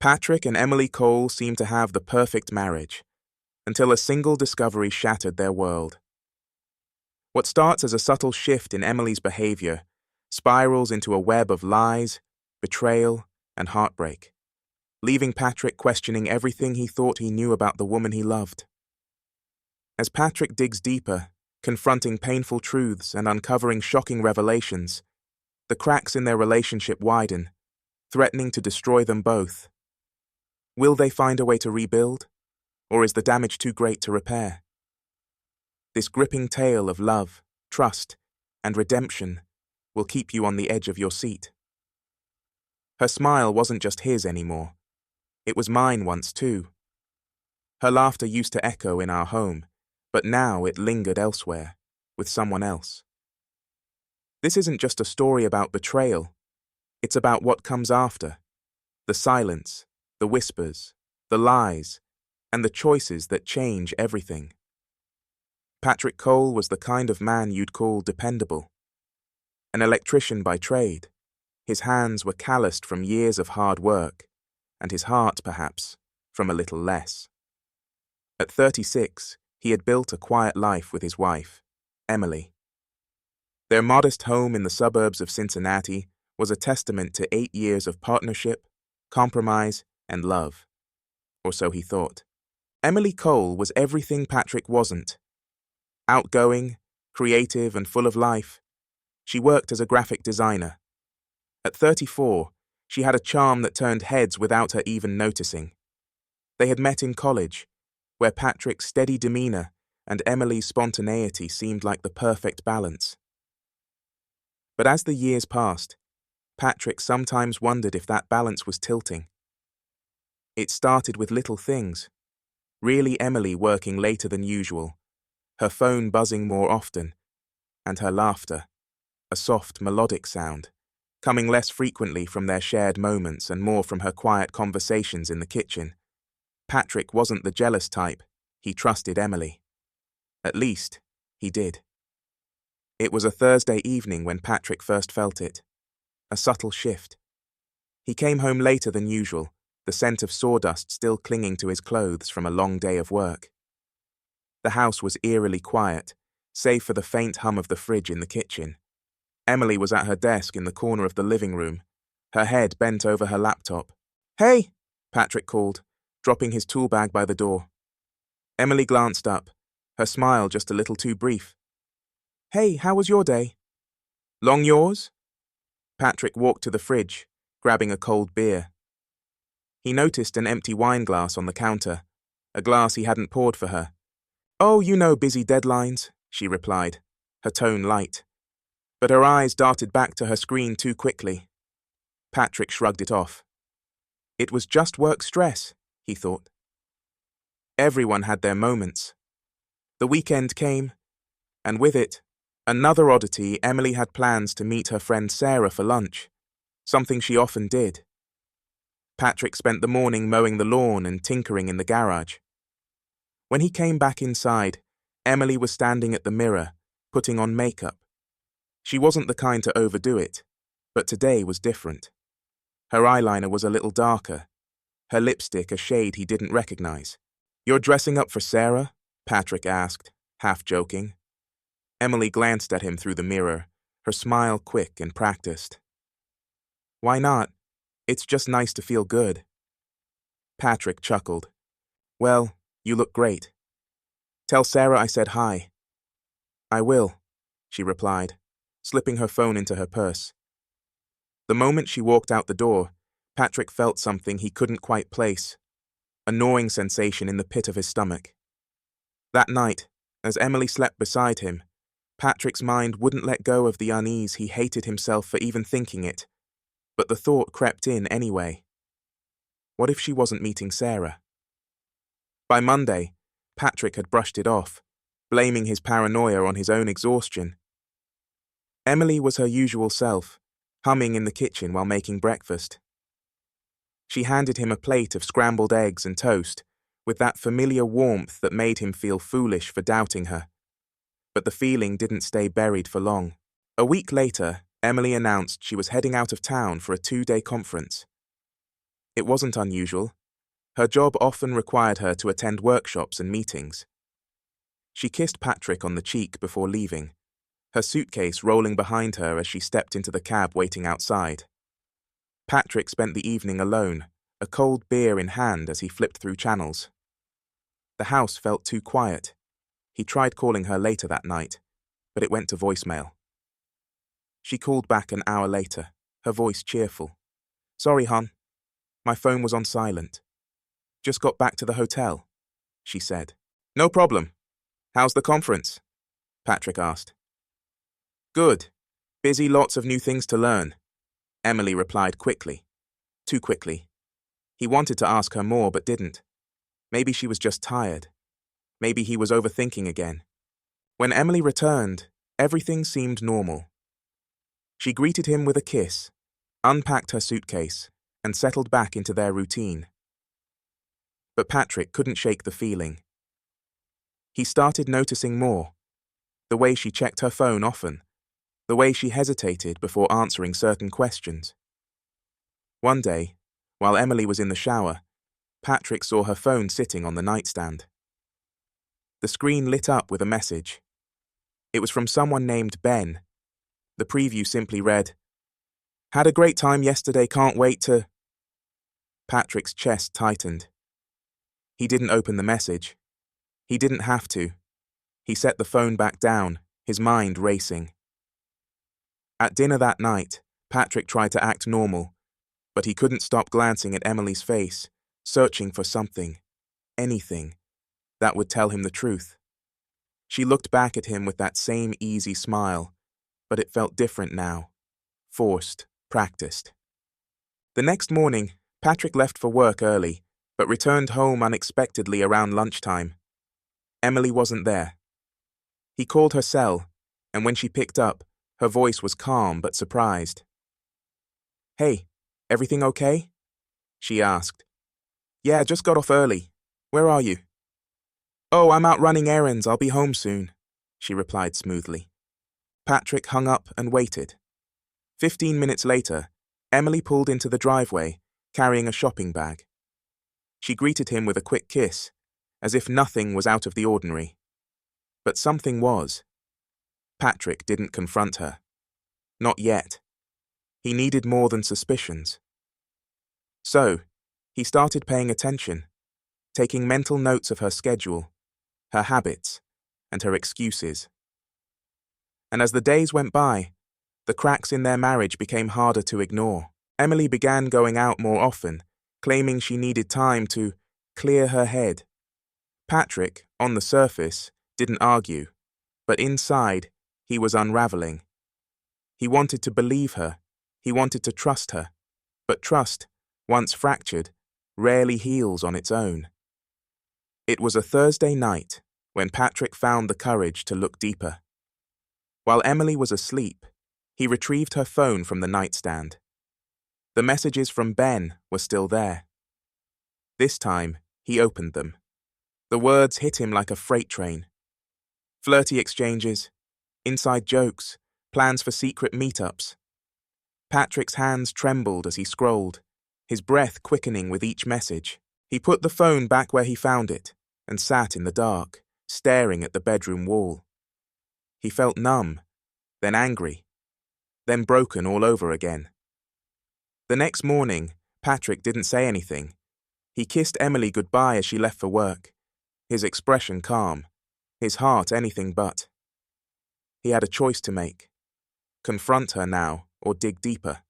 Patrick and Emily Cole seemed to have the perfect marriage, until a single discovery shattered their world. What starts as a subtle shift in Emily's behavior spirals into a web of lies, betrayal, and heartbreak, leaving Patrick questioning everything he thought he knew about the woman he loved. As Patrick digs deeper, confronting painful truths and uncovering shocking revelations, the cracks in their relationship widen, threatening to destroy them both. Will they find a way to rebuild, or is the damage too great to repair? This gripping tale of love, trust, and redemption will keep you on the edge of your seat. Her smile wasn't just his anymore. It was mine once too. Her laughter used to echo in our home, but now it lingered elsewhere, with someone else. This isn't just a story about betrayal. It's about what comes after. The silence, the whispers, the lies, and the choices that change everything. Patrick Cole was the kind of man you'd call dependable. An electrician by trade, his hands were calloused from years of hard work, and his heart, perhaps, from a little less. At 36, he had built a quiet life with his wife, Emily. Their modest home in the suburbs of Cincinnati was a testament to 8 years of partnership, compromise, and love. Or so he thought. Emily Cole was everything Patrick wasn't. Outgoing, creative, and full of life, she worked as a graphic designer. At 34, she had a charm that turned heads without her even noticing. They had met in college, where Patrick's steady demeanor and Emily's spontaneity seemed like the perfect balance. But as the years passed, Patrick sometimes wondered if that balance was tilting. It started with little things. Really Emily working later than usual, her phone buzzing more often, and her laughter, a soft, melodic sound, coming less frequently from their shared moments and more from her quiet conversations in the kitchen. Patrick wasn't the jealous type. He trusted Emily. At least, he did. It was a Thursday evening when Patrick first felt it. A subtle shift. He came home later than usual, the scent of sawdust still clinging to his clothes from a long day of work. The house was eerily quiet, save for the faint hum of the fridge in the kitchen. Emily was at her desk in the corner of the living room, her head bent over her laptop. "Hey!" Patrick called, dropping his tool bag by the door. Emily glanced up, her smile just a little too brief. "Hey, how was your day?" "Long yours?" Patrick walked to the fridge, grabbing a cold beer. He noticed an empty wine glass on the counter, a glass he hadn't poured for her. "Oh, you know, busy deadlines," she replied, her tone light. But her eyes darted back to her screen too quickly. Patrick shrugged it off. It was just work stress, he thought. Everyone had their moments. The weekend came, and with it, another oddity. Emily had plans to meet her friend Sarah for lunch, something she often did. Patrick spent the morning mowing the lawn and tinkering in the garage. When he came back inside, Emily was standing at the mirror, putting on makeup. She wasn't the kind to overdo it, but today was different. Her eyeliner was a little darker, her lipstick a shade he didn't recognize. "You're dressing up for Sarah?" Patrick asked, half joking. Emily glanced at him through the mirror, her smile quick and practiced. "Why not? It's just nice to feel good." Patrick chuckled. "Well, you look great. Tell Sarah I said hi." "I will," she replied, slipping her phone into her purse. The moment she walked out the door, Patrick felt something he couldn't quite place, a gnawing sensation in the pit of his stomach. That night, as Emily slept beside him, Patrick's mind wouldn't let go of the unease. He hated himself for even thinking it, but the thought crept in anyway. What if she wasn't meeting Sarah? By Monday, Patrick had brushed it off, blaming his paranoia on his own exhaustion. Emily was her usual self, humming in the kitchen while making breakfast. She handed him a plate of scrambled eggs and toast, with that familiar warmth that made him feel foolish for doubting her. But the feeling didn't stay buried for long. A week later, Emily announced she was heading out of town for a 2-day conference. It wasn't unusual. Her job often required her to attend workshops and meetings. She kissed Patrick on the cheek before leaving, her suitcase rolling behind her as she stepped into the cab waiting outside. Patrick spent the evening alone, a cold beer in hand as he flipped through channels. The house felt too quiet. He tried calling her later that night, but it went to voicemail. She called back an hour later, her voice cheerful. "Sorry, hon. My phone was on silent. Just got back to the hotel," she said. "No problem. How's the conference?" Patrick asked. "Good. Busy, lots of new things to learn," Emily replied quickly. Too quickly. He wanted to ask her more but didn't. Maybe she was just tired. Maybe he was overthinking again. When Emily returned, everything seemed normal. She greeted him with a kiss, unpacked her suitcase, and settled back into their routine. But Patrick couldn't shake the feeling. He started noticing more. The way she checked her phone often. The way she hesitated before answering certain questions. One day, while Emily was in the shower, Patrick saw her phone sitting on the nightstand. The screen lit up with a message. It was from someone named Ben. The preview simply read, "Had a great time yesterday, can't wait to..." Patrick's chest tightened. He didn't open the message. He didn't have to. He set the phone back down, his mind racing. At dinner that night, Patrick tried to act normal, but he couldn't stop glancing at Emily's face, searching for something, anything, that would tell him the truth. She looked back at him with that same easy smile, but it felt different now. Forced, practiced. The next morning, Patrick left for work early, but returned home unexpectedly around lunchtime. Emily wasn't there. He called her cell, and when she picked up, her voice was calm but surprised. "Hey, everything okay?" she asked. "Yeah, just got off early. Where are you?" "Oh, I'm out running errands. I'll be home soon," she replied smoothly. Patrick hung up and waited. 15 minutes later, Emily pulled into the driveway, carrying a shopping bag. She greeted him with a quick kiss, as if nothing was out of the ordinary. But something was. Patrick didn't confront her. Not yet. He needed more than suspicions. So, he started paying attention, taking mental notes of her schedule, her habits, and her excuses. And as the days went by, the cracks in their marriage became harder to ignore. Emily began going out more often, claiming she needed time to clear her head. Patrick, on the surface, didn't argue, but inside, he was unraveling. He wanted to believe her, he wanted to trust her, but trust, once fractured, rarely heals on its own. It was a Thursday night when Patrick found the courage to look deeper. While Emily was asleep, he retrieved her phone from the nightstand. The messages from Ben were still there. This time, he opened them. The words hit him like a freight train. Flirty exchanges, inside jokes, plans for secret meetups. Patrick's hands trembled as he scrolled, his breath quickening with each message. He put the phone back where he found it and sat in the dark, staring at the bedroom wall. He felt numb, then angry, then broken all over again. The next morning, Patrick didn't say anything. He kissed Emily goodbye as she left for work, his expression calm, his heart anything but. He had a choice to make. Confront her now or dig deeper.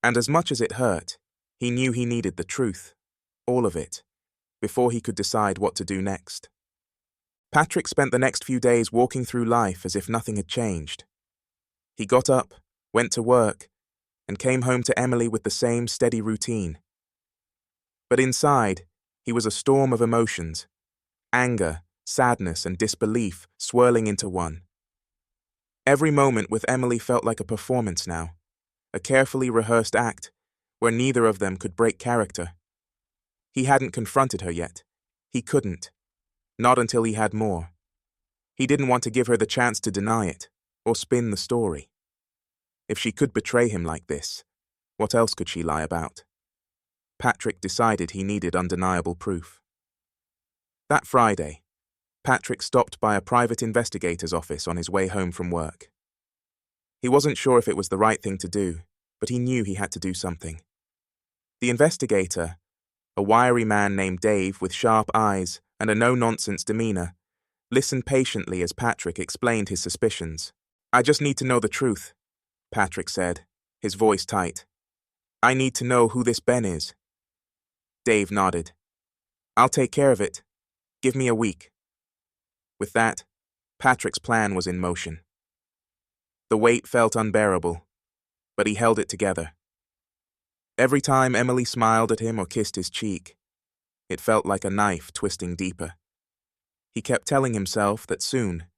And as much as it hurt, he knew he needed the truth, all of it, before he could decide what to do next. Patrick spent the next few days walking through life as if nothing had changed. He got up, went to work, and came home to Emily with the same steady routine. But inside, he was a storm of emotions, anger, sadness, and disbelief swirling into one. Every moment with Emily felt like a performance now, a carefully rehearsed act where neither of them could break character. He hadn't confronted her yet. He couldn't. Not until he had more. He didn't want to give her the chance to deny it, or spin the story. If she could betray him like this, what else could she lie about? Patrick decided he needed undeniable proof. That Friday, Patrick stopped by a private investigator's office on his way home from work. He wasn't sure if it was the right thing to do, but he knew he had to do something. The investigator, a wiry man named Dave with sharp eyes and a no-nonsense demeanor, listened patiently as Patrick explained his suspicions. "I just need to know the truth," Patrick said, his voice tight. "I need to know who this Ben is." Dave nodded. "I'll take care of it. Give me a week." With that, Patrick's plan was in motion. The weight felt unbearable, but he held it together. Every time Emily smiled at him or kissed his cheek, it felt like a knife twisting deeper. He kept telling himself that soon,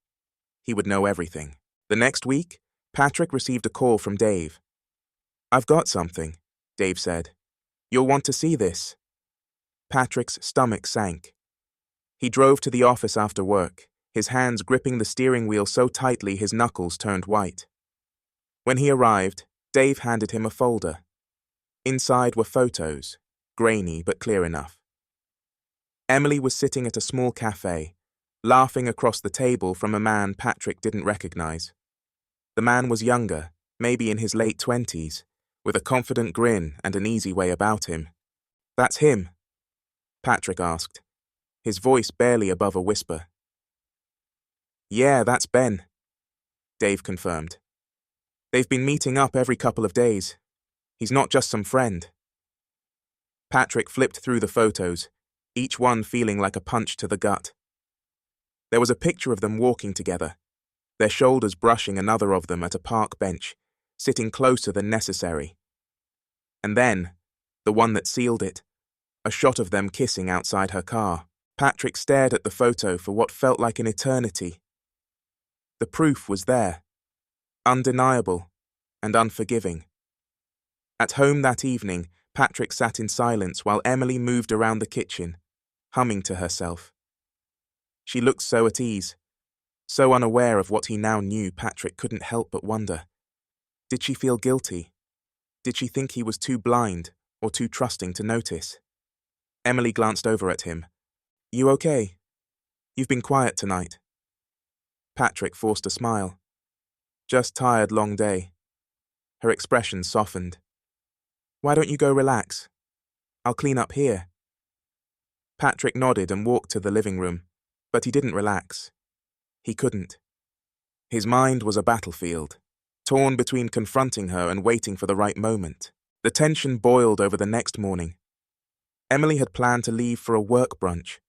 he would know everything. The next week, Patrick received a call from Dave. "I've got something," Dave said. "You'll want to see this." Patrick's stomach sank. He drove to the office after work, his hands gripping the steering wheel so tightly his knuckles turned white. When he arrived, Dave handed him a folder. Inside were photos, grainy but clear enough. Emily was sitting at a small cafe, laughing across the table from a man Patrick didn't recognize. The man was younger, maybe in his late 20s, with a confident grin and an easy way about him. "That's him?" Patrick asked, his voice barely above a whisper. "Yeah, that's Ben," Dave confirmed. "They've been meeting up every couple of days. He's not just some friend." Patrick flipped through the photos, each one feeling like a punch to the gut. There was a picture of them walking together, their shoulders brushing another of them at a park bench, sitting closer than necessary. And then, the one that sealed it, a shot of them kissing outside her car. Patrick stared at the photo for what felt like an eternity. The proof was there, undeniable and unforgiving. At home that evening, Patrick sat in silence while Emily moved around the kitchen, humming to herself. She looked so at ease, so unaware of what he now knew. Patrick couldn't help but wonder. Did she feel guilty? Did she think he was too blind or too trusting to notice? Emily glanced over at him. "You okay? You've been quiet tonight." Patrick forced a smile. "Just tired, long day." Her expression softened. "Why don't you go relax? I'll clean up here." Patrick nodded and walked to the living room, but he didn't relax. He couldn't. His mind was a battlefield, torn between confronting her and waiting for the right moment. The tension boiled over the next morning. Emily had planned to leave for a work brunch,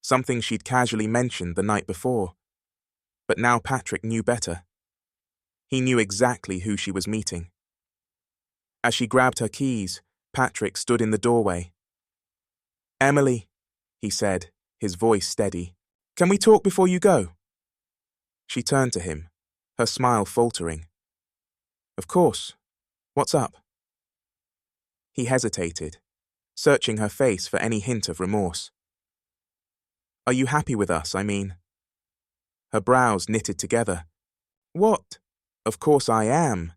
something she'd casually mentioned the night before. But now Patrick knew better. He knew exactly who she was meeting. As she grabbed her keys, Patrick stood in the doorway. "Emily," he said, his voice steady, "can we talk before you go?" She turned to him, her smile faltering. "Of course. What's up?" He hesitated, searching her face for any hint of remorse. "Are you happy with us, I mean?" Her brows knitted together. "What? Of course I am.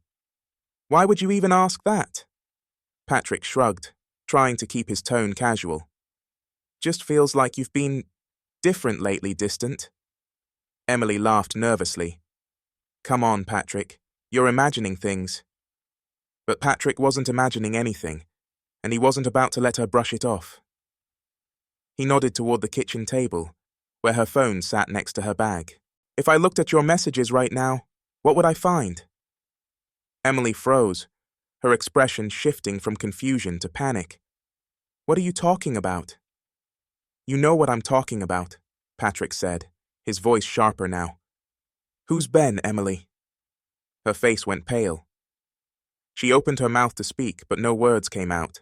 Why would you even ask that?" Patrick shrugged, trying to keep his tone casual. "Just feels like you've been different lately, distant." Emily laughed nervously. "Come on, Patrick, you're imagining things." But Patrick wasn't imagining anything, and he wasn't about to let her brush it off. He nodded toward the kitchen table, where her phone sat next to her bag. "If I looked at your messages right now, what would I find?" Emily froze, her expression shifting from confusion to panic. "What are you talking about?" "You know what I'm talking about," Patrick said, his voice sharper now. "Who's Ben, Emily?" Her face went pale. She opened her mouth to speak, but no words came out.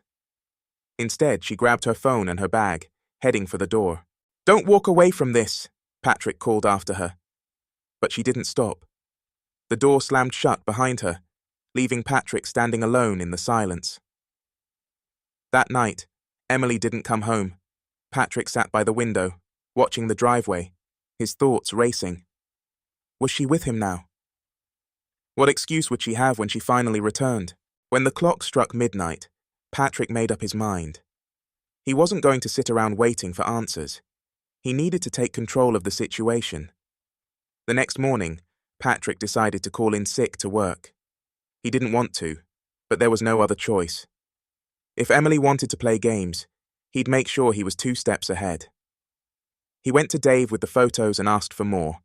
Instead, she grabbed her phone and her bag, heading for the door. "Don't walk away from this," Patrick called after her. But she didn't stop. The door slammed shut behind her, leaving Patrick standing alone in the silence. That night, Emily didn't come home. Patrick sat by the window, watching the driveway, his thoughts racing. Was she with him now? What excuse would she have when she finally returned? When the clock struck midnight, Patrick made up his mind. He wasn't going to sit around waiting for answers. He needed to take control of the situation. The next morning, Patrick decided to call in sick to work. He didn't want to, but there was no other choice. If Emily wanted to play games, he'd make sure he was 2 steps ahead. He went to Dave with the photos and asked for more: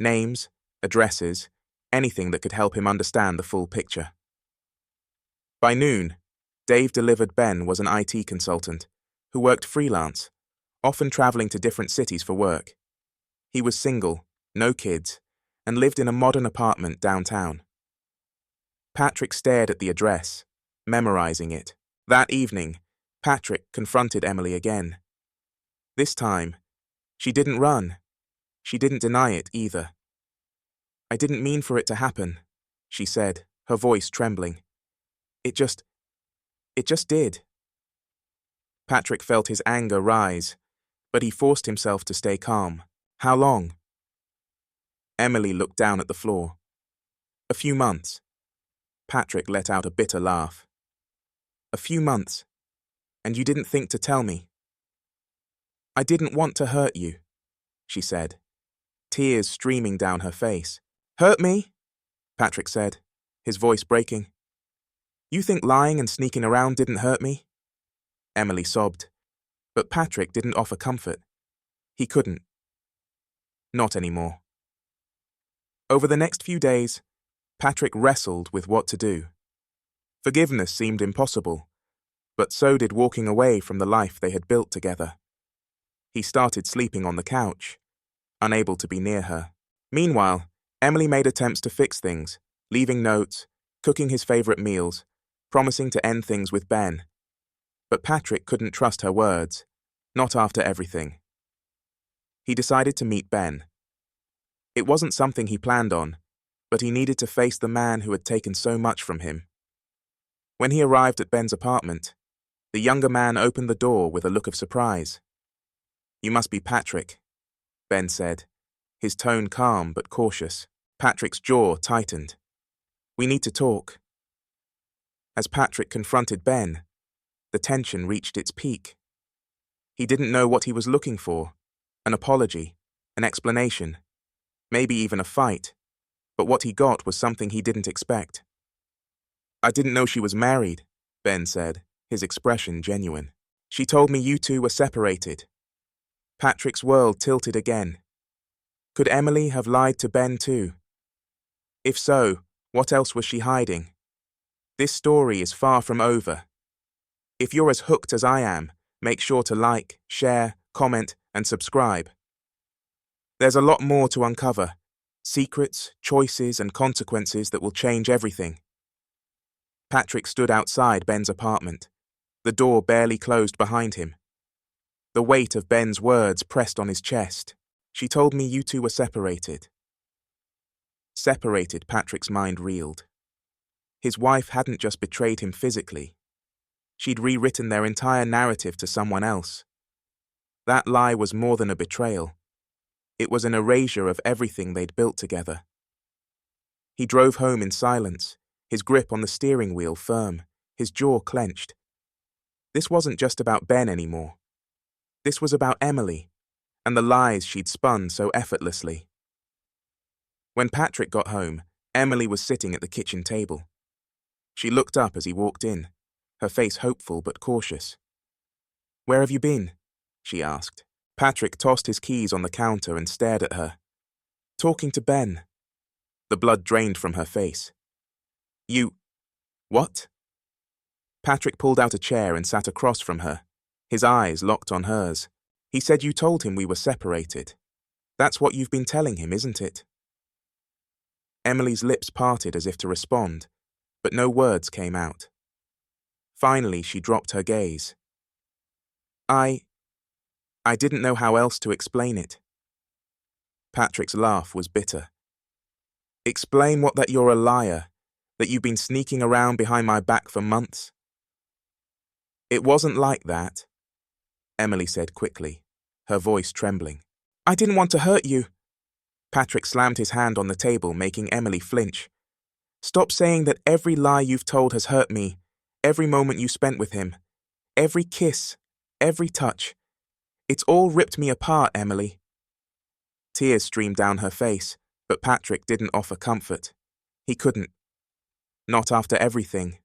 names, addresses, anything that could help him understand the full picture. By noon, Dave delivered Ben was an IT consultant who worked freelance, often traveling to different cities for work. He was single, no kids, and lived in a modern apartment downtown. Patrick stared at the address, memorizing it. That evening, Patrick confronted Emily again. This time, she didn't run. She didn't deny it either. "I didn't mean for it to happen," she said, her voice trembling. It just did." Patrick felt his anger rise, but he forced himself to stay calm. "How long?" Emily looked down at the floor. "A few months." Patrick let out a bitter laugh. "A few months? And you didn't think to tell me?" "I didn't want to hurt you," she said, tears streaming down her face. "Hurt me?" Patrick said, his voice breaking. "You think lying and sneaking around didn't hurt me?" Emily sobbed, but Patrick didn't offer comfort. He couldn't. Not anymore. Over the next few days, Patrick wrestled with what to do. Forgiveness seemed impossible, but so did walking away from the life they had built together. He started sleeping on the couch, unable to be near her. Meanwhile, Emily made attempts to fix things, leaving notes, cooking his favorite meals, promising to end things with Ben. But Patrick couldn't trust her words, not after everything. He decided to meet Ben. It wasn't something he planned on, but he needed to face the man who had taken so much from him. When he arrived at Ben's apartment, the younger man opened the door with a look of surprise. "You must be Patrick," Ben said, his tone calm but cautious. Patrick's jaw tightened. "We need to talk." As Patrick confronted Ben, the tension reached its peak. He didn't know what he was looking for: an apology, an explanation, maybe even a fight, but what he got was something he didn't expect. "I didn't know she was married," Ben said, his expression genuine. "She told me you two were separated." Patrick's world tilted again. Could Emily have lied to Ben too? If so, what else was she hiding? This story is far from over. If you're as hooked as I am, make sure to like, share, comment, and subscribe. There's a lot more to uncover: secrets, choices, and consequences that will change everything. Patrick stood outside Ben's apartment, the door barely closed behind him. The weight of Ben's words pressed on his chest. "She told me you two were separated." Separated, Patrick's mind reeled. His wife hadn't just betrayed him physically. She'd rewritten their entire narrative to someone else. That lie was more than a betrayal. It was an erasure of everything they'd built together. He drove home in silence, his grip on the steering wheel firm, his jaw clenched. This wasn't just about Ben anymore. This was about Emily, and the lies she'd spun so effortlessly. When Patrick got home, Emily was sitting at the kitchen table. She looked up as he walked in, her face hopeful but cautious. "Where have you been?" she asked. Patrick tossed his keys on the counter and stared at her. "Talking to Ben." The blood drained from her face. "You... what?" Patrick pulled out a chair and sat across from her, his eyes locked on hers. "He said you told him we were separated. That's what you've been telling him, isn't it?" Emily's lips parted as if to respond, but no words came out. Finally, she dropped her gaze. I didn't know how else to explain it." Patrick's laugh was bitter. "Explain what? That you're a liar, that you've been sneaking around behind my back for months?" "It wasn't like that," Emily said quickly, her voice trembling. "I didn't want to hurt you." Patrick slammed his hand on the table, making Emily flinch. "Stop saying that every lie you've told has hurt me, Every moment you spent with him, every kiss, every touch. It's all ripped me apart, Emily. Tears streamed down her face, but Patrick didn't offer comfort. He couldn't. Not after everything.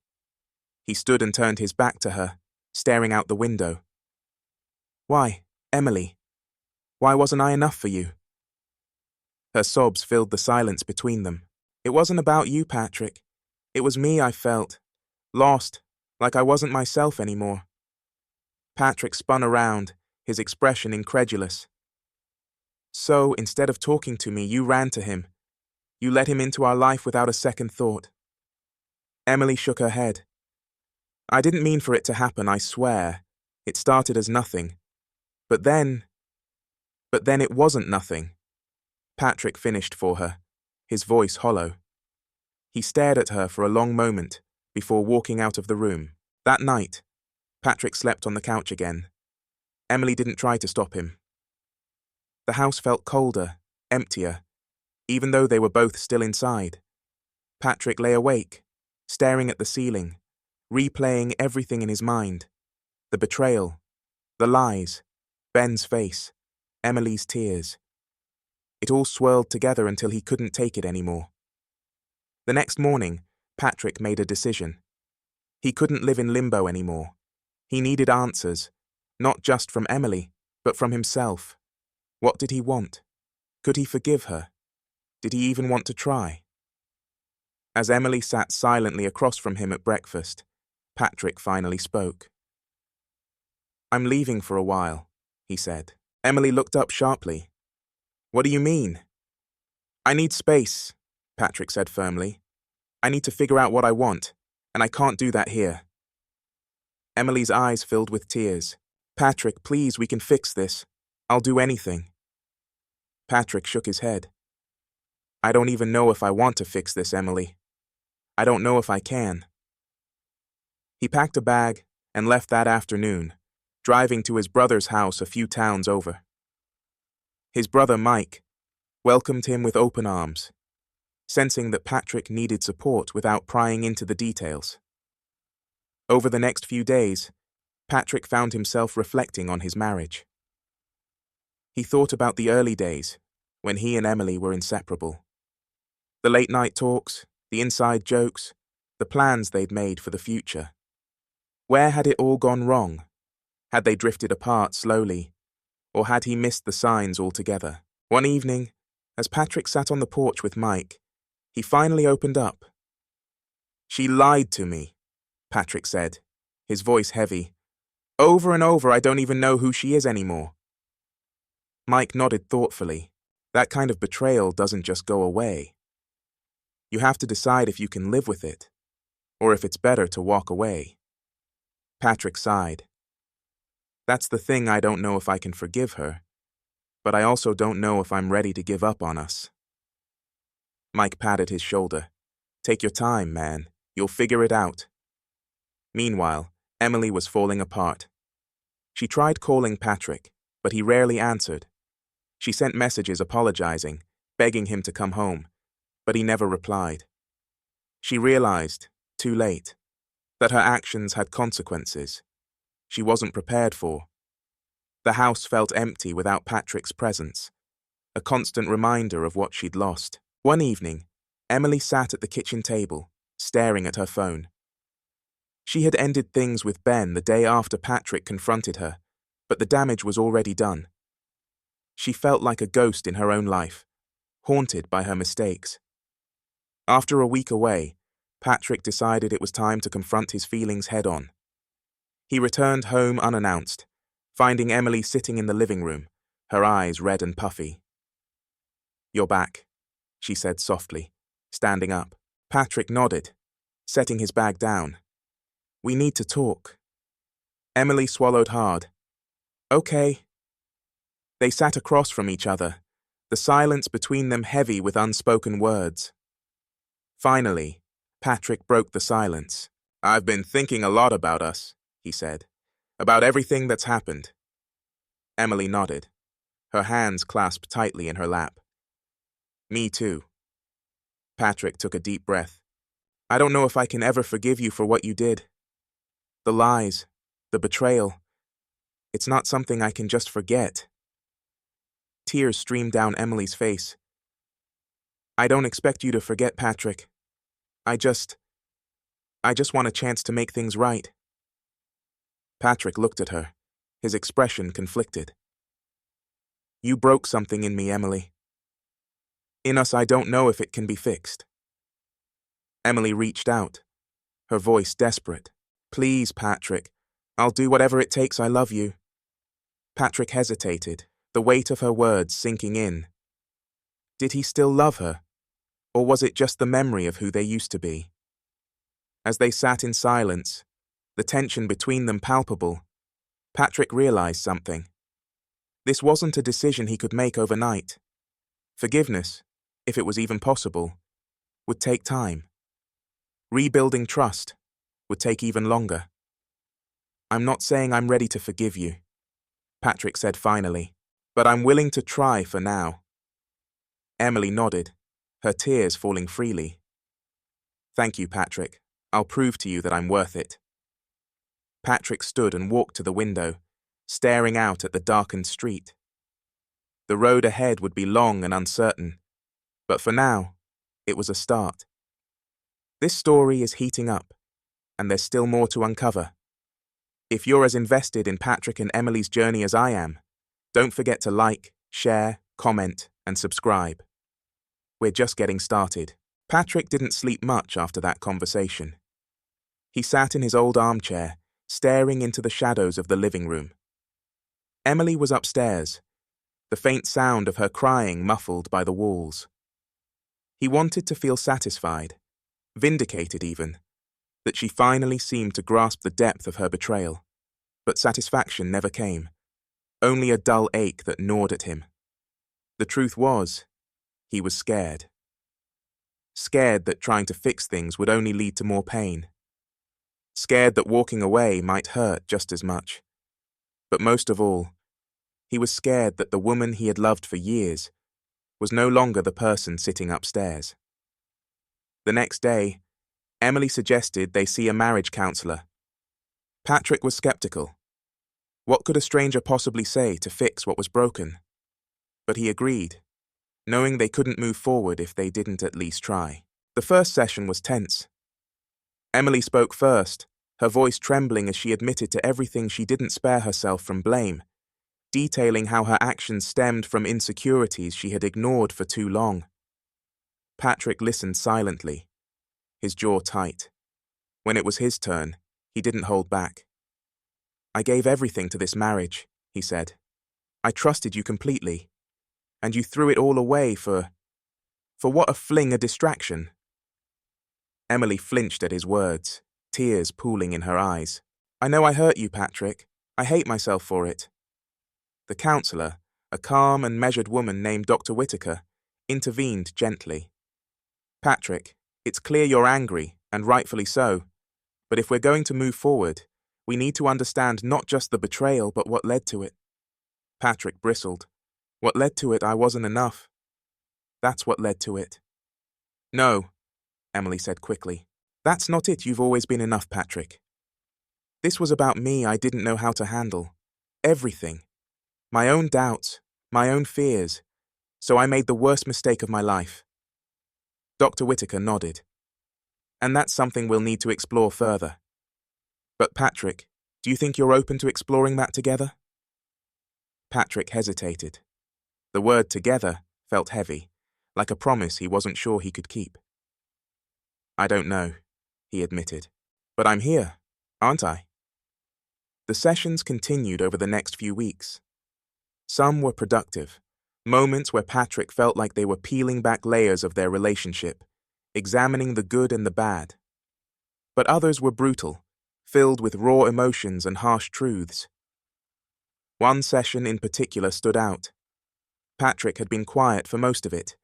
He stood and turned his back to her, staring out the window. Why, Emily? Why wasn't I enough for you? Her sobs filled the silence between them. It wasn't about you, Patrick. It was me I felt. Lost, like I wasn't myself anymore. Patrick spun around, his expression incredulous. So, instead of talking to me, you ran to him. You let him into our life without a second thought. Emily shook her head. I didn't mean for it to happen, I swear. It started as nothing. But then it wasn't nothing. Patrick finished for her, his voice hollow. He stared at her for a long moment before walking out of the room. That night, Patrick slept on the couch again. Emily didn't try to stop him. The house felt colder, emptier, even though they were both still inside. Patrick lay awake, staring at the ceiling, replaying everything in his mind. The betrayal, the lies, Ben's face, Emily's tears. It all swirled together until he couldn't take it anymore. The next morning, Patrick made a decision. He couldn't live in limbo anymore. He needed answers, not just from Emily, but from himself. What did he want? Could he forgive her? Did he even want to try? As Emily sat silently across from him at breakfast, Patrick finally spoke. I'm leaving for a while, he said. Emily looked up sharply. What do you mean? I need space, Patrick said firmly. I need to figure out what I want, and I can't do that here. Emily's eyes filled with tears. Patrick, please, we can fix this. I'll do anything. Patrick shook his head. I don't even know if I want to fix this, Emily. I don't know if I can. He packed a bag and left that afternoon, driving to his brother's house a few towns over. His brother, Mike, welcomed him with open arms, sensing that Patrick needed support without prying into the details. Over the next few days, Patrick found himself reflecting on his marriage. He thought about the early days, when he and Emily were inseparable. The late-night talks, the inside jokes, the plans they'd made for the future. Where had it all gone wrong? Had they drifted apart slowly, or had he missed the signs altogether? One evening, as Patrick sat on the porch with Mike, he finally opened up. She lied to me, Patrick said, his voice heavy. Over and over, I don't even know who she is anymore. Mike nodded thoughtfully. That kind of betrayal doesn't just go away. You have to decide if you can live with it, or if it's better to walk away. Patrick sighed. That's the thing, I don't know if I can forgive her, but I also don't know if I'm ready to give up on us. Mike patted his shoulder. Take your time, man. You'll figure it out. Meanwhile, Emily was falling apart. She tried calling Patrick, but he rarely answered. She sent messages apologizing, begging him to come home, but he never replied. She realized, too late, that her actions had consequences she wasn't prepared for. The house felt empty without Patrick's presence, a constant reminder of what she'd lost. One evening, Emily sat at the kitchen table, staring at her phone. She had ended things with Ben the day after Patrick confronted her, but the damage was already done. She felt like a ghost in her own life, haunted by her mistakes. After a week away, Patrick decided it was time to confront his feelings head-on. He returned home unannounced, finding Emily sitting in the living room, her eyes red and puffy. You're back, she said softly, standing up. Patrick nodded, setting his bag down. We need to talk. Emily swallowed hard. Okay. They sat across from each other, the silence between them heavy with unspoken words. Finally, Patrick broke the silence. I've been thinking a lot about us, he said. About everything that's happened. Emily nodded, her hands clasped tightly in her lap. Me too. Patrick took a deep breath. I don't know if I can ever forgive you for what you did. The lies, the betrayal. It's not something I can just forget. Tears streamed down Emily's face. I don't expect you to forget, Patrick. I just want a chance to make things right. Patrick looked at her, his expression conflicted. You broke something in me, Emily. In us, I don't know if it can be fixed. Emily reached out, her voice desperate. Please, Patrick. I'll do whatever it takes. I love you. Patrick hesitated, the weight of her words sinking in. Did he still love her? Or was it just the memory of who they used to be? As they sat in silence, the tension between them palpable, Patrick realized something. This wasn't a decision he could make overnight. Forgiveness, if it was even possible, would take time. Rebuilding trust would take even longer. I'm not saying I'm ready to forgive you, Patrick said finally, but I'm willing to try for now. Emily nodded, her tears falling freely. Thank you, Patrick. I'll prove to you that I'm worth it. Patrick stood and walked to the window, staring out at the darkened street. The road ahead would be long and uncertain, but for now, it was a start. This story is heating up, and there's still more to uncover. If you're as invested in Patrick and Emily's journey as I am, don't forget to like, share, comment, and subscribe. We're just getting started. Patrick didn't sleep much after that conversation. He sat in his old armchair, staring into the shadows of the living room. Emily was upstairs, the faint sound of her crying muffled by the walls. He wanted to feel satisfied, vindicated even, that she finally seemed to grasp the depth of her betrayal. But satisfaction never came, only a dull ache that gnawed at him. The truth was, he was scared. Scared that trying to fix things would only lead to more pain. Scared that walking away might hurt just as much. But most of all, he was scared that the woman he had loved for years was no longer the person sitting upstairs. The next day, Emily suggested they see a marriage counselor. Patrick was skeptical. What could a stranger possibly say to fix what was broken? But he agreed, knowing they couldn't move forward if they didn't at least try. The first session was tense. Emily spoke first, her voice trembling as she admitted to everything she didn't spare herself from blame, detailing how her actions stemmed from insecurities she had ignored for too long. Patrick listened silently, his jaw tight. When it was his turn, he didn't hold back. I gave everything to this marriage, he said. I trusted you completely, and you threw it all away for what a fling, a distraction. Emily flinched at his words, tears pooling in her eyes. I know I hurt you, Patrick. I hate myself for it. The counselor, a calm and measured woman named Dr. Whitaker, intervened gently. Patrick, it's clear you're angry, and rightfully so, but if we're going to move forward, we need to understand not just the betrayal but what led to it. Patrick bristled. What led to it, I wasn't enough. That's what led to it. No, Emily said quickly. That's not it. You've always been enough, Patrick. This was about me. I didn't know how to handle. Everything. My own doubts, my own fears. So I made the worst mistake of my life. Dr. Whitaker nodded. And that's something we'll need to explore further. But Patrick, do you think you're open to exploring that together? Patrick hesitated. The word together felt heavy, like a promise he wasn't sure he could keep. I don't know, he admitted. But I'm here, aren't I? The sessions continued over the next few weeks. Some were productive, moments where Patrick felt like they were peeling back layers of their relationship, examining the good and the bad. But others were brutal, filled with raw emotions and harsh truths. One session in particular stood out. Patrick had been quiet for most of it,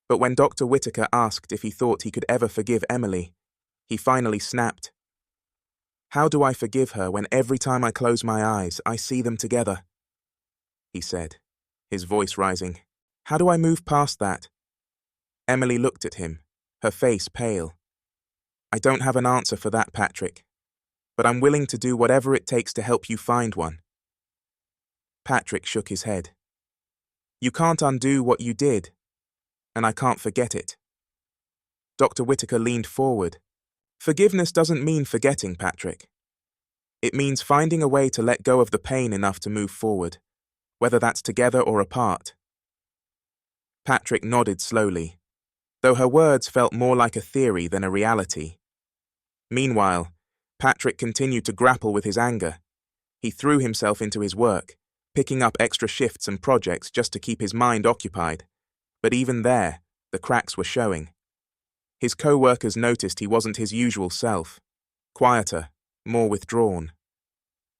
but when Dr. Whitaker asked if he thought he could ever forgive Emily, he finally snapped. How do I forgive her when every time I close my eyes, I see them together? He said, his voice rising. How do I move past that? Emily looked at him, her face pale. I don't have an answer for that, Patrick. but I'm willing to do whatever it takes to help you find one. Patrick shook his head. You can't undo what you did, and I can't forget it. Dr. Whitaker leaned forward. Forgiveness doesn't mean forgetting, Patrick. It means finding a way to let go of the pain enough to move forward, whether that's together or apart. Patrick nodded slowly, though her words felt more like a theory than a reality. Meanwhile, Patrick continued to grapple with his anger. He threw himself into his work, picking up extra shifts and projects just to keep his mind occupied. But even there, the cracks were showing. His co-workers noticed he wasn't his usual self, quieter, more withdrawn.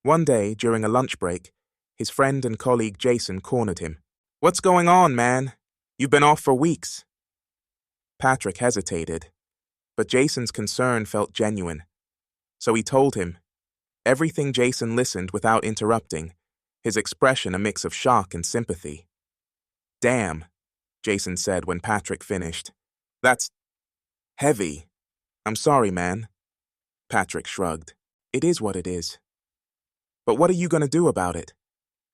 One day, during a lunch break, his friend and colleague Jason cornered him. "What's going on, man? You've been off for weeks." Patrick hesitated, but Jason's concern felt genuine. So he told him. Everything Jason listened without interrupting, his expression a mix of shock and sympathy. "Damn," Jason said when Patrick finished. "That's heavy. I'm sorry, man." Patrick shrugged. "It is what it is." "But what are you going to do about it?"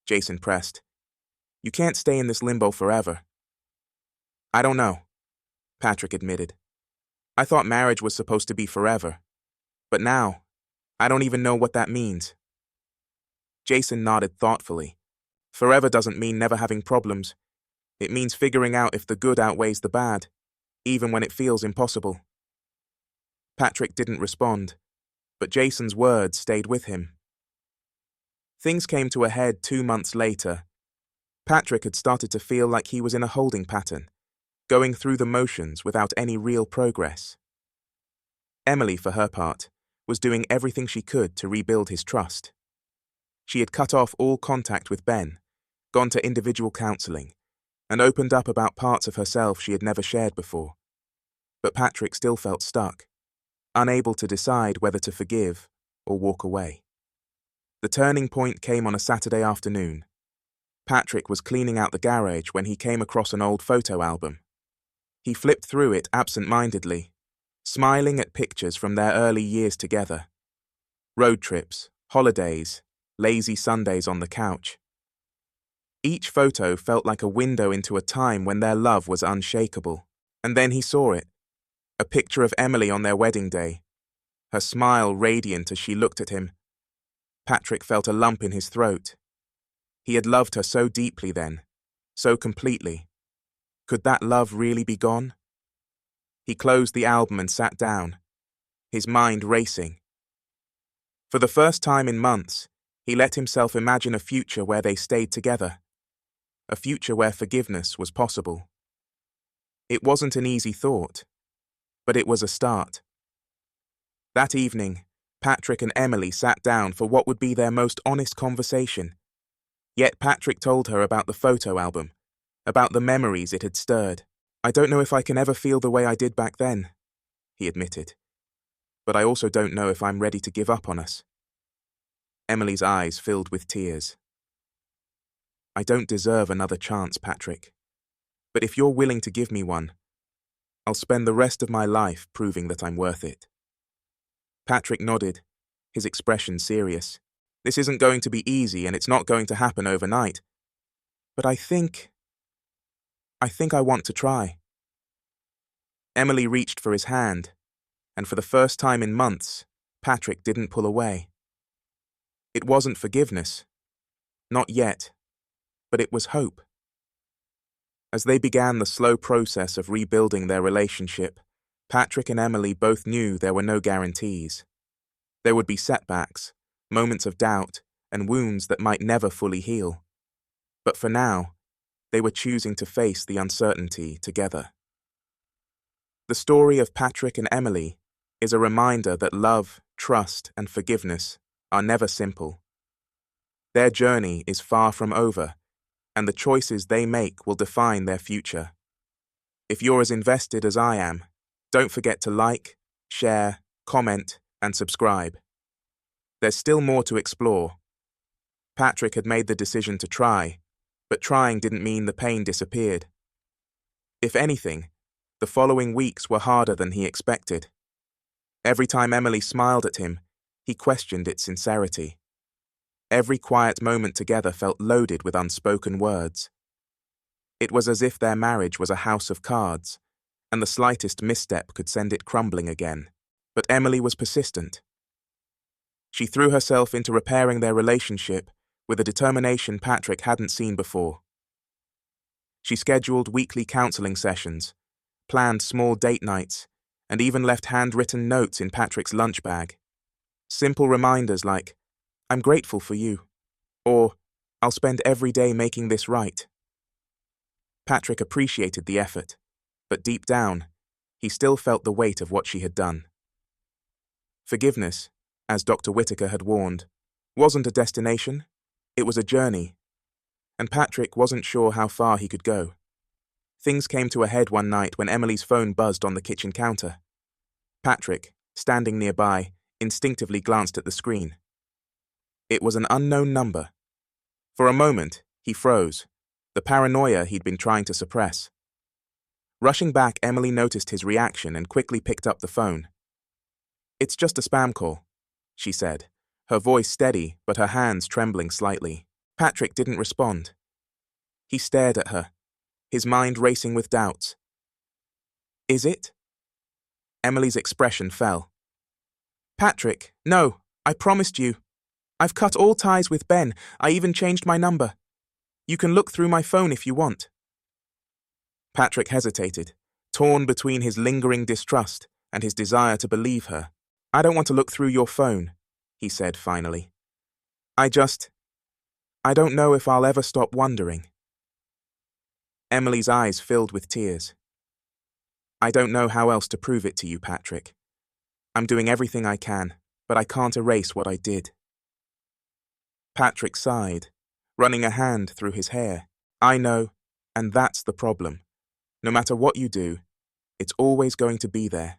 Jason pressed. "You can't stay in this limbo forever." "I don't know," Patrick admitted. "I thought marriage was supposed to be forever. But now, I don't even know what that means." Jason nodded thoughtfully. "Forever doesn't mean never having problems. It means figuring out if the good outweighs the bad, even when it feels impossible." Patrick didn't respond, but Jason's words stayed with him. Things came to a head 2 months later. Patrick had started to feel like he was in a holding pattern, going through the motions without any real progress. Emily, for her part, was doing everything she could to rebuild his trust. She had cut off all contact with Ben, gone to individual counseling, and opened up about parts of herself she had never shared before. But Patrick still felt stuck, unable to decide whether to forgive or walk away. The turning point came on a Saturday afternoon. Patrick was cleaning out the garage when he came across an old photo album. He flipped through it absent-mindedly, smiling at pictures from their early years together. Road trips, holidays, lazy Sundays on the couch. Each photo felt like a window into a time when their love was unshakable. And then he saw it. A picture of Emily on their wedding day, her smile radiant as she looked at him. Patrick felt a lump in his throat. He had loved her so deeply then, so completely. Could that love really be gone? He closed the album and sat down, his mind racing. For the first time in months, he let himself imagine a future where they stayed together, a future where forgiveness was possible. It wasn't an easy thought, but it was a start. That evening, Patrick and Emily sat down for what would be their most honest conversation. Yet Patrick told her about the photo album, about the memories it had stirred. "I don't know if I can ever feel the way I did back then," he admitted. "But I also don't know if I'm ready to give up on us." Emily's eyes filled with tears. "I don't deserve another chance, Patrick. But if you're willing to give me one, I'll spend the rest of my life proving that I'm worth it." Patrick nodded, his expression serious. "This isn't going to be easy and it's not going to happen overnight. But I think I want to try." Emily reached for his hand, and for the first time in months, Patrick didn't pull away. It wasn't forgiveness. Not yet. But it was hope. As they began the slow process of rebuilding their relationship, Patrick and Emily both knew there were no guarantees. There would be setbacks, moments of doubt, and wounds that might never fully heal. But for now, they were choosing to face the uncertainty together. The story of Patrick and Emily is a reminder that love, trust, and forgiveness are never simple. Their journey is far from over, and the choices they make will define their future. If you're as invested as I am, don't forget to like, share, comment, and subscribe. There's still more to explore. Patrick had made the decision to try, but trying didn't mean the pain disappeared. If anything, the following weeks were harder than he expected. Every time Emily smiled at him, He questioned its sincerity. Every quiet moment together felt loaded with unspoken words. It was as if their marriage was a house of cards, and the slightest misstep could send it crumbling again. But Emily was persistent. She threw herself into repairing their relationship with a determination Patrick hadn't seen before. She scheduled weekly counseling sessions, planned small date nights, and even left handwritten notes in Patrick's lunch bag. Simple reminders like, "I'm grateful for you," or "I'll spend every day making this right." Patrick appreciated the effort, but deep down, he still felt the weight of what she had done. Forgiveness, as Dr. Whittaker had warned, wasn't a destination, it was a journey, and Patrick wasn't sure how far he could go. Things came to a head one night when Emily's phone buzzed on the kitchen counter. Patrick, standing nearby, instinctively glanced at the screen. It was an unknown number. For a moment, he froze, the paranoia he'd been trying to suppress. Rushing back, Emily noticed his reaction and quickly picked up the phone. "It's just a spam call," she said, her voice steady but her hands trembling slightly. Patrick didn't respond. He stared at her, his mind racing with doubts. "Is it?" Emily's expression fell. "Patrick, no, I promised you. I've cut all ties with Ben. I even changed my number. You can look through my phone if you want." Patrick hesitated, torn between his lingering distrust and his desire to believe her. "I don't want to look through your phone," he said finally. I don't know if I'll ever stop wondering." Emily's eyes filled with tears. "I don't know how else to prove it to you, Patrick. I'm doing everything I can, but I can't erase what I did." Patrick sighed, running a hand through his hair. "I know, and that's the problem. No matter what you do, it's always going to be there."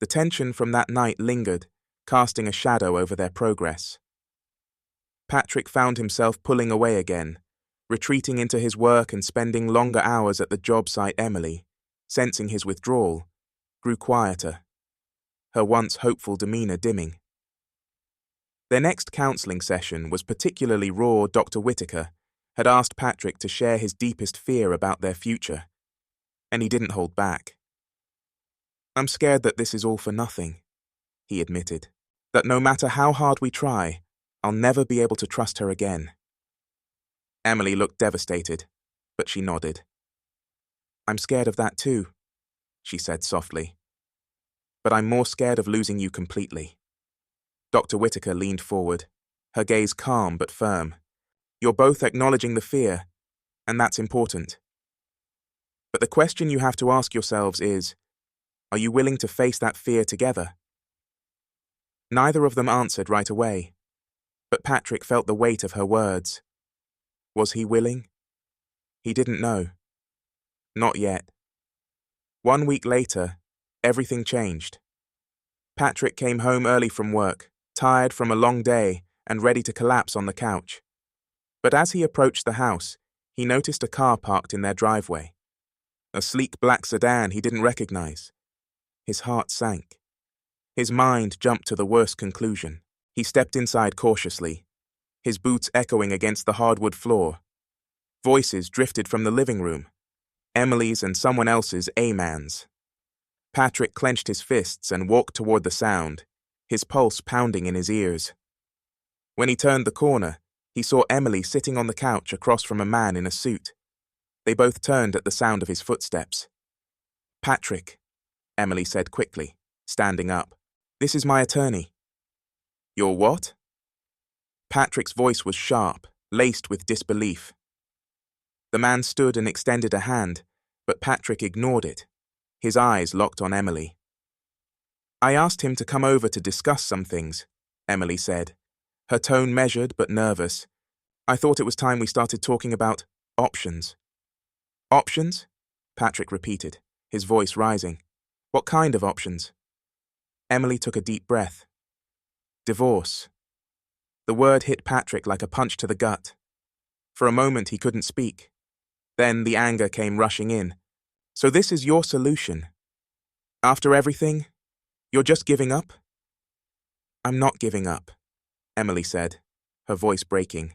The tension from that night lingered, casting a shadow over their progress. Patrick found himself pulling away again, retreating into his work and spending longer hours at the job site. Emily, sensing his withdrawal, grew quieter, her once hopeful demeanor dimming. Their next counseling session was particularly raw. Dr. Whittaker had asked Patrick to share his deepest fear about their future, and he didn't hold back. "I'm scared that this is all for nothing," he admitted, "that no matter how hard we try, I'll never be able to trust her again." Emily looked devastated, but she nodded. "I'm scared of that too," she said softly. "But I'm more scared of losing you completely." Dr. Whittaker leaned forward, her gaze calm but firm. "You're both acknowledging the fear, and that's important. But the question you have to ask yourselves is, are you willing to face that fear together?" Neither of them answered right away, but Patrick felt the weight of her words. Was he willing? He didn't know. Not yet. 1 week later, everything changed. Patrick came home early from work, tired from a long day and ready to collapse on the couch. But as he approached the house, he noticed a car parked in their driveway. A sleek black sedan he didn't recognize. His heart sank. His mind jumped to the worst conclusion. He stepped inside cautiously, his boots echoing against the hardwood floor. Voices drifted from the living room, Emily's and someone else's amens. Patrick clenched his fists and walked toward the sound, his pulse pounding in his ears. When he turned the corner, he saw Emily sitting on the couch across from a man in a suit. They both turned at the sound of his footsteps. "Patrick," Emily said quickly, standing up. "This is my attorney." "Your what?" Patrick's voice was sharp, laced with disbelief. The man stood and extended a hand, but Patrick ignored it, his eyes locked on Emily. "I asked him to come over to discuss some things," Emily said, her tone measured but nervous. "I thought it was time we started talking about options." "Options?" Patrick repeated, his voice rising. "What kind of options?" Emily took a deep breath. "Divorce." The word hit Patrick like a punch to the gut. For a moment he couldn't speak. Then the anger came rushing in. "So this is your solution? After everything, you're just giving up?" I'm not giving up, Emily said, her voice breaking.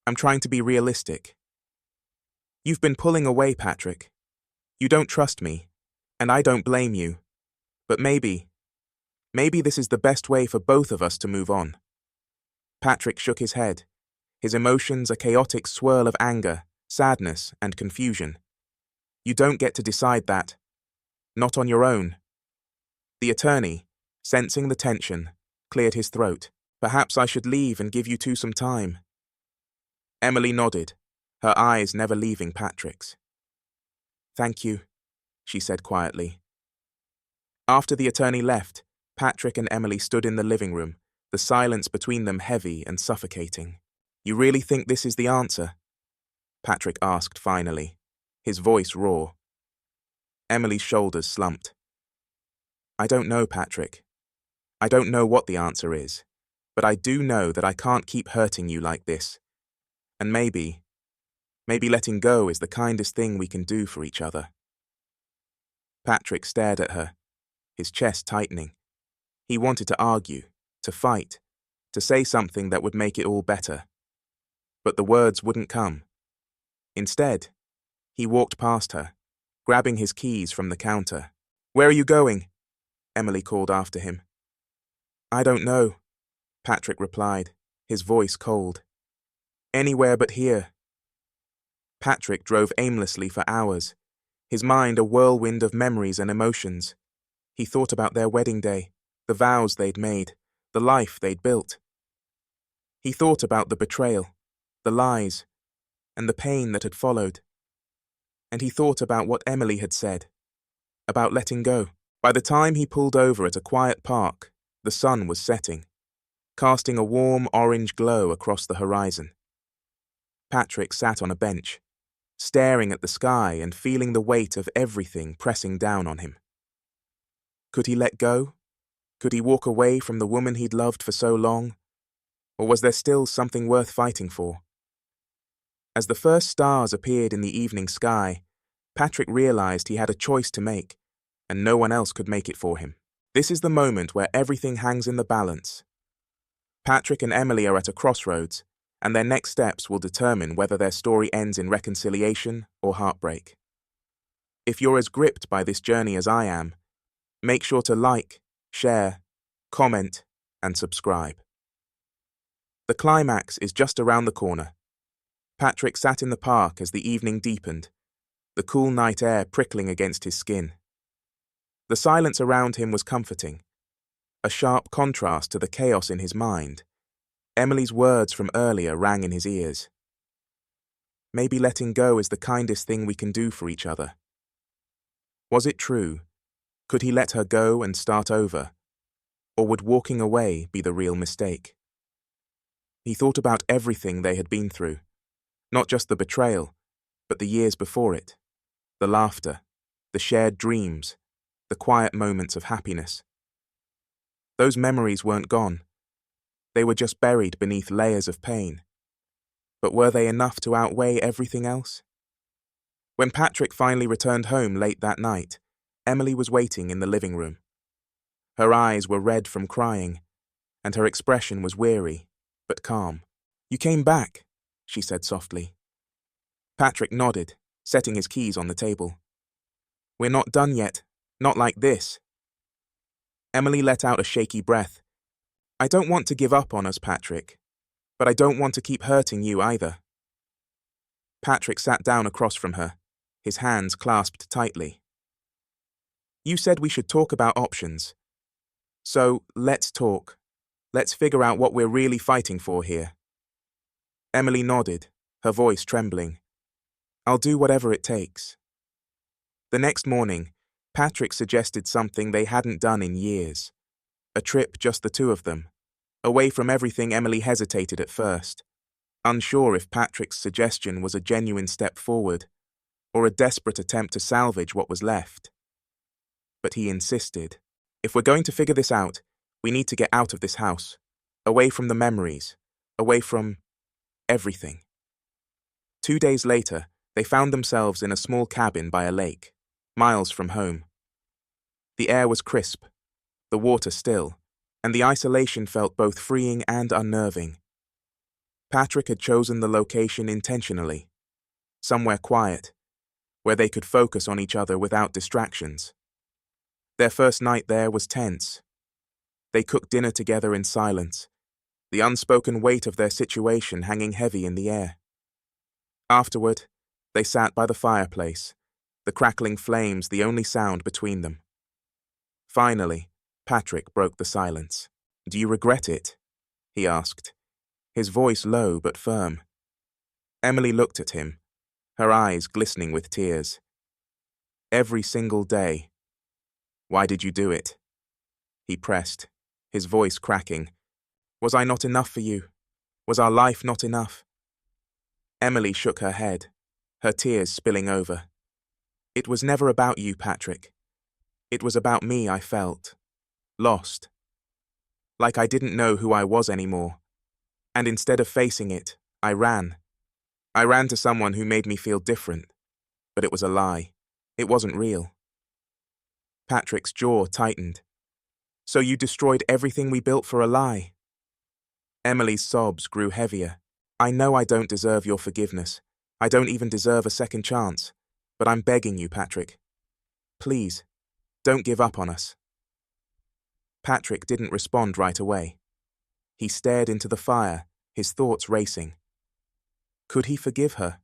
I'm trying to be realistic. You've been pulling away, Patrick. You don't trust me, and I don't blame you. But maybe this is the best way for both of us to move on. Patrick shook his head, his emotions a chaotic swirl of anger, sadness, and confusion. You don't get to decide that. Not on your own. The attorney, sensing the tension, cleared his throat. Perhaps I should leave and give you two some time. Emily nodded, her eyes never leaving Patrick's. Thank you, she said quietly. After the attorney left, Patrick and Emily stood in the living room, the silence between them heavy and suffocating. You really think this is the answer? Patrick asked finally, his voice raw. Emily's shoulders slumped. I don't know, Patrick. I don't know what the answer is, but I do know that I can't keep hurting you like this. And maybe letting go is the kindest thing we can do for each other. Patrick stared at her, his chest tightening. He wanted to argue, to fight, to say something that would make it all better. But the words wouldn't come. Instead, he walked past her, grabbing his keys from the counter. Where are you going? Emily called after him. I don't know, Patrick replied, his voice cold. Anywhere but here. Patrick drove aimlessly for hours, his mind a whirlwind of memories and emotions. He thought about their wedding day, the vows they'd made, the life they'd built. He thought about the betrayal, the lies, and the pain that had followed. And he thought about what Emily had said, about letting go. By the time he pulled over at a quiet park, the sun was setting, casting a warm orange glow across the horizon. Patrick sat on a bench, staring at the sky and feeling the weight of everything pressing down on him. Could he let go? Could he walk away from the woman he'd loved for so long? Or was there still something worth fighting for? As the first stars appeared in the evening sky, Patrick realized he had a choice to make, and no one else could make it for him. This is the moment where everything hangs in the balance. Patrick and Emily are at a crossroads, and their next steps will determine whether their story ends in reconciliation or heartbreak. If you're as gripped by this journey as I am, make sure to like, share, comment, and subscribe. The climax is just around the corner. Patrick sat in the park as the evening deepened, the cool night air prickling against his skin. The silence around him was comforting, a sharp contrast to the chaos in his mind. Emily's words from earlier rang in his ears. Maybe letting go is the kindest thing we can do for each other. Was it true? Could he let her go and start over? Or would walking away be the real mistake? He thought about everything they had been through, not just the betrayal, but the years before it, the laughter, the shared dreams, the quiet moments of happiness. Those memories weren't gone. They were just buried beneath layers of pain. But were they enough to outweigh everything else? When Patrick finally returned home late that night, Emily was waiting in the living room. Her eyes were red from crying, and her expression was weary, but calm. You came back, she said softly. Patrick nodded, setting his keys on the table. We're not done yet, not like this. Emily let out a shaky breath. I don't want to give up on us, Patrick, but I don't want to keep hurting you either. Patrick sat down across from her, his hands clasped tightly. You said we should talk about options. So, let's talk. Let's figure out what we're really fighting for here. Emily nodded, her voice trembling. I'll do whatever it takes. The next morning, Patrick suggested something they hadn't done in years. A trip just the two of them, away from everything. Emily hesitated at first, unsure if Patrick's suggestion was a genuine step forward, or a desperate attempt to salvage what was left. But he insisted. If we're going to figure this out, we need to get out of this house, away from the memories, away from everything. 2 days later, they found themselves in a small cabin by a lake, miles from home. The air was crisp, the water still, and the isolation felt both freeing and unnerving. Patrick had chosen the location intentionally, somewhere quiet, where they could focus on each other without distractions. Their first night there was tense. They cooked dinner together in silence, the unspoken weight of their situation hanging heavy in the air. Afterward, they sat by the fireplace, the crackling flames the only sound between them. Finally, Patrick broke the silence. "Do you regret it?" he asked, his voice low but firm. Emily looked at him, her eyes glistening with tears. "Every single day." "Why did you do it?" he pressed, his voice cracking. "Was I not enough for you? Was our life not enough?" Emily shook her head, her tears spilling over. "It was never about you, Patrick. It was about me. I felt lost. Like I didn't know who I was anymore. And instead of facing it, I ran. I ran to someone who made me feel different. But it was a lie. It wasn't real." Patrick's jaw tightened. "So you destroyed everything we built for a lie?" Emily's sobs grew heavier. "I know I don't deserve your forgiveness. I don't even deserve a second chance. But I'm begging you, Patrick. Please, don't give up on us." Patrick didn't respond right away. He stared into the fire, his thoughts racing. Could he forgive her?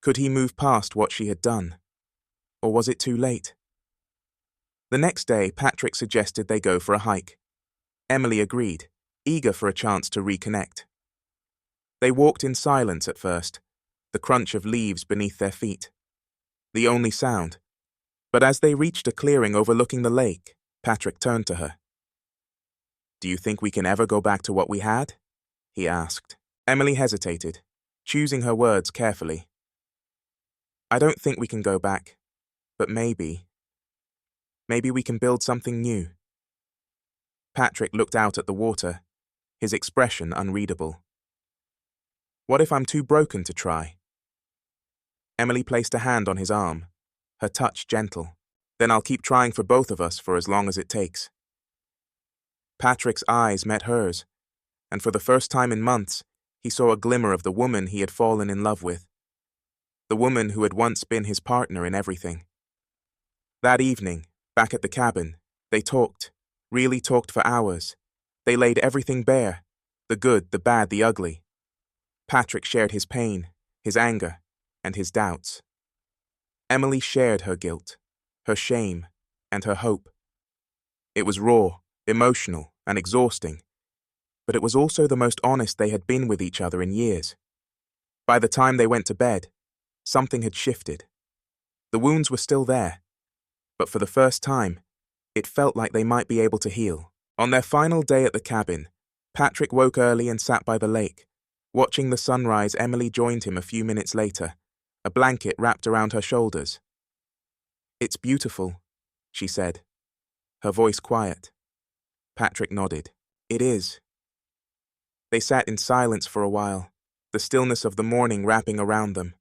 Could he move past what she had done? Or was it too late? The next day, Patrick suggested they go for a hike. Emily agreed, eager for a chance to reconnect. They walked in silence at first, the crunch of leaves beneath their feet. The only sound. But as they reached a clearing overlooking the lake, Patrick turned to her. "Do you think we can ever go back to what we had?" he asked. Emily hesitated, choosing her words carefully. "I don't think we can go back, but maybe we can build something new." Patrick looked out at the water, his expression unreadable. "What if I'm too broken to try?" Emily placed a hand on his arm, her touch gentle. "Then I'll keep trying for both of us for as long as it takes." Patrick's eyes met hers, and for the first time in months, he saw a glimmer of the woman he had fallen in love with. The woman who had once been his partner in everything. That evening, back at the cabin, they talked, really talked for hours. They laid everything bare, the good, the bad, the ugly. Patrick shared his pain, his anger, and his doubts. Emily shared her guilt, her shame, and her hope. It was raw, emotional, and exhausting, but it was also the most honest they had been with each other in years. By the time they went to bed, something had shifted. The wounds were still there, but for the first time, it felt like they might be able to heal. On their final day at the cabin, Patrick woke early and sat by the lake. Watching the sunrise, Emily joined him a few minutes later, a blanket wrapped around her shoulders. "It's beautiful," she said, her voice quiet. Patrick nodded. "It is." They sat in silence for a while, the stillness of the morning wrapping around them.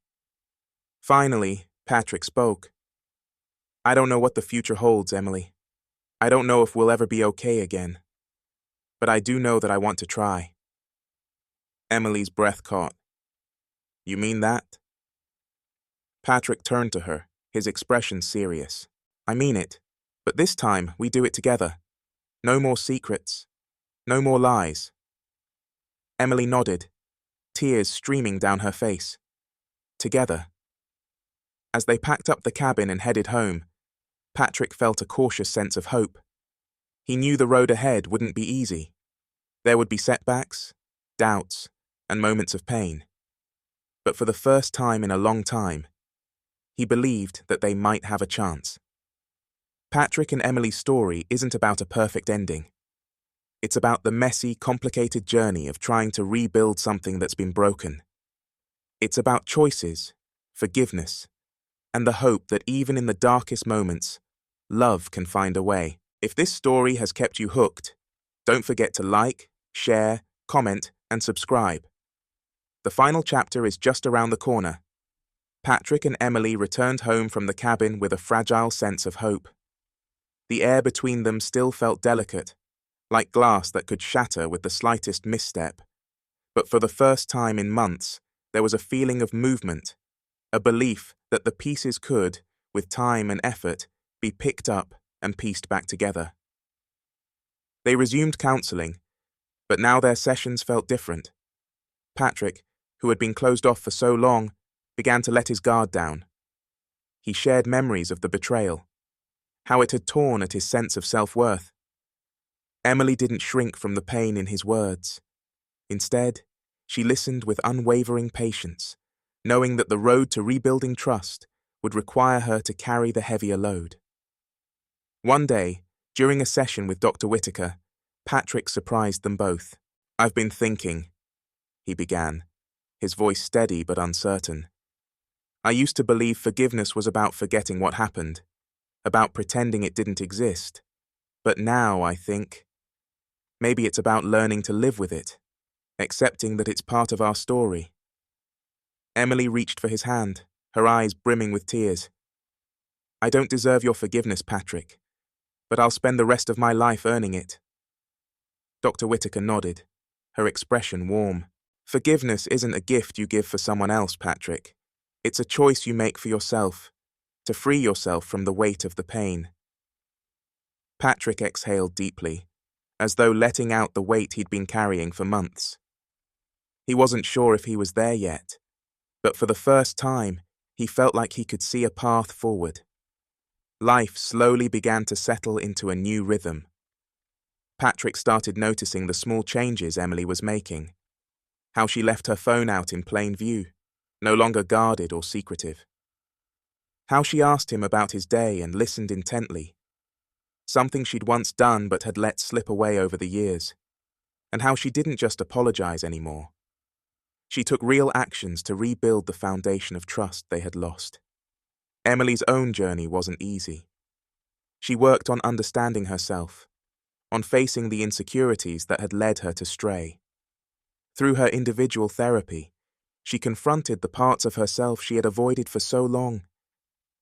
Finally, Patrick spoke. "I don't know what the future holds, Emily. I don't know if we'll ever be okay again. But I do know that I want to try." Emily's breath caught. "You mean that?" Patrick turned to her, his expression serious. "I mean it, but this time we do it together. No more secrets. No more lies." Emily nodded, tears streaming down her face. Together. As they packed up the cabin and headed home, Patrick felt a cautious sense of hope. He knew the road ahead wouldn't be easy. There would be setbacks, doubts, and moments of pain. But for the first time in a long time, he believed that they might have a chance. Patrick and Emily's story isn't about a perfect ending. It's about the messy, complicated journey of trying to rebuild something that's been broken. It's about choices, forgiveness, and the hope that even in the darkest moments, love can find a way. If this story has kept you hooked, don't forget to like, share, comment, and subscribe. The final chapter is just around the corner. Patrick and Emily returned home from the cabin with a fragile sense of hope. The air between them still felt delicate, like glass that could shatter with the slightest misstep. But for the first time in months, there was a feeling of movement, a belief that the pieces could, with time and effort, be picked up and pieced back together. They resumed counselling, but now their sessions felt different. Patrick, who had been closed off for so long, began to let his guard down. He shared memories of the betrayal, how it had torn at his sense of self-worth. Emily didn't shrink from the pain in his words. Instead, she listened with unwavering patience, knowing that the road to rebuilding trust would require her to carry the heavier load. One day, during a session with Dr. Whitaker, Patrick surprised them both. "I've been thinking," he began, his voice steady but uncertain. "I used to believe forgiveness was about forgetting what happened, about pretending it didn't exist. But now I think maybe it's about learning to live with it, accepting that it's part of our story." Emily reached for his hand, her eyes brimming with tears. "I don't deserve your forgiveness, Patrick, but I'll spend the rest of my life earning it." Dr. Whitaker nodded, her expression warm. "Forgiveness isn't a gift you give for someone else, Patrick. It's a choice you make for yourself, to free yourself from the weight of the pain." Patrick exhaled deeply, as though letting out the weight he'd been carrying for months. He wasn't sure if he was there yet, but for the first time, he felt like he could see a path forward. Life slowly began to settle into a new rhythm. Patrick started noticing the small changes Emily was making. How she left her phone out in plain view, no longer guarded or secretive. How she asked him about his day and listened intently, something she'd once done but had let slip away over the years. And how she didn't just apologize anymore. She took real actions to rebuild the foundation of trust they had lost. Emily's own journey wasn't easy. She worked on understanding herself, on facing the insecurities that had led her to stray. Through her individual therapy, she confronted the parts of herself she had avoided for so long,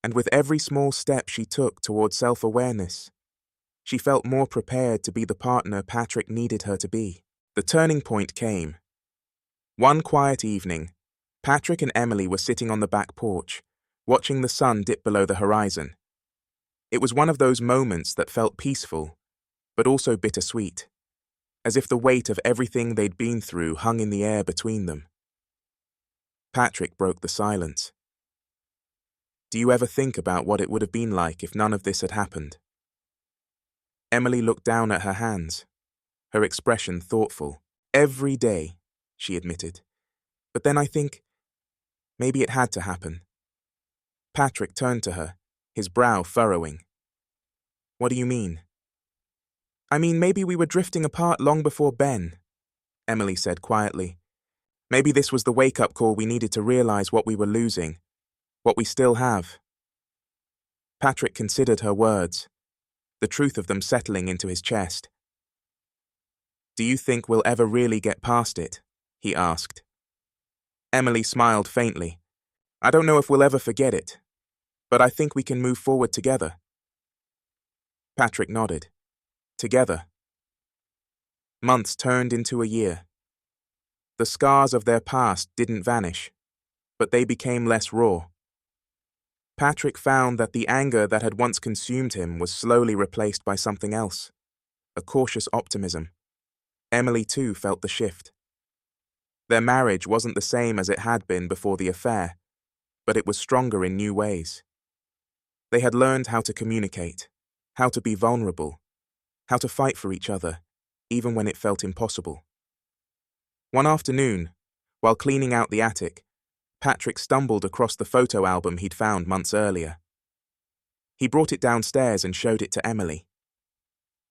and with every small step she took toward self-awareness, she felt more prepared to be the partner Patrick needed her to be. The turning point came. One quiet evening, Patrick and Emily were sitting on the back porch, watching the sun dip below the horizon. It was one of those moments that felt peaceful, but also bittersweet, as if the weight of everything they'd been through hung in the air between them. Patrick broke the silence. "Do you ever think about what it would have been like if none of this had happened?" Emily looked down at her hands, her expression thoughtful. "Every day," she admitted. "But then I think maybe it had to happen." Patrick turned to her, his brow furrowing. "What do you mean?" "I mean, maybe we were drifting apart long before Ben," Emily said quietly. "Maybe this was the wake-up call we needed to realize what we were losing, what we still have." Patrick considered her words, the truth of them settling into his chest. "Do you think we'll ever really get past it?" he asked. Emily smiled faintly. "I don't know if we'll ever forget it, but I think we can move forward together." Patrick nodded. Together. Months turned into a year. The scars of their past didn't vanish, but they became less raw. Patrick found that the anger that had once consumed him was slowly replaced by something else, a cautious optimism. Emily too felt the shift. Their marriage wasn't the same as it had been before the affair, but it was stronger in new ways. They had learned how to communicate, how to be vulnerable, how to fight for each other, even when it felt impossible. One afternoon, while cleaning out the attic, Patrick stumbled across the photo album he'd found months earlier. He brought it downstairs and showed it to Emily.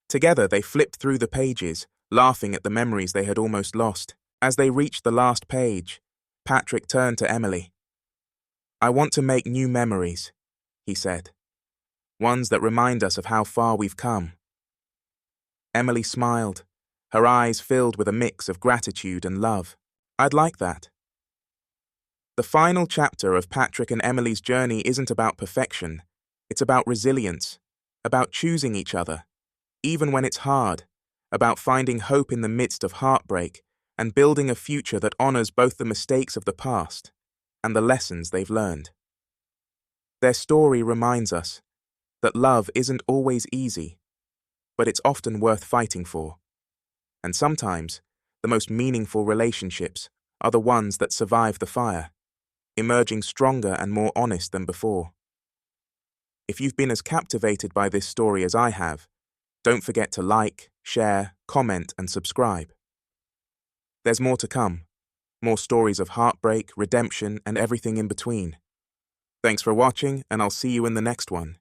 Together they flipped through the pages, laughing at the memories they had almost lost. As they reached the last page, Patrick turned to Emily. "I want to make new memories," he said. "Ones that remind us of how far we've come." Emily smiled, her eyes filled with a mix of gratitude and love. "I'd like that." The final chapter of Patrick and Emily's journey isn't about perfection. It's about resilience, about choosing each other, even when it's hard, about finding hope in the midst of heartbreak and building a future that honors both the mistakes of the past and the lessons they've learned. Their story reminds us that love isn't always easy, but it's often worth fighting for. And sometimes, the most meaningful relationships are the ones that survive the fire, emerging stronger and more honest than before. If you've been as captivated by this story as I have, don't forget to like, share, comment, and subscribe. There's more to come, more stories of heartbreak, redemption, and everything in between. Thanks for watching, and I'll see you in the next one.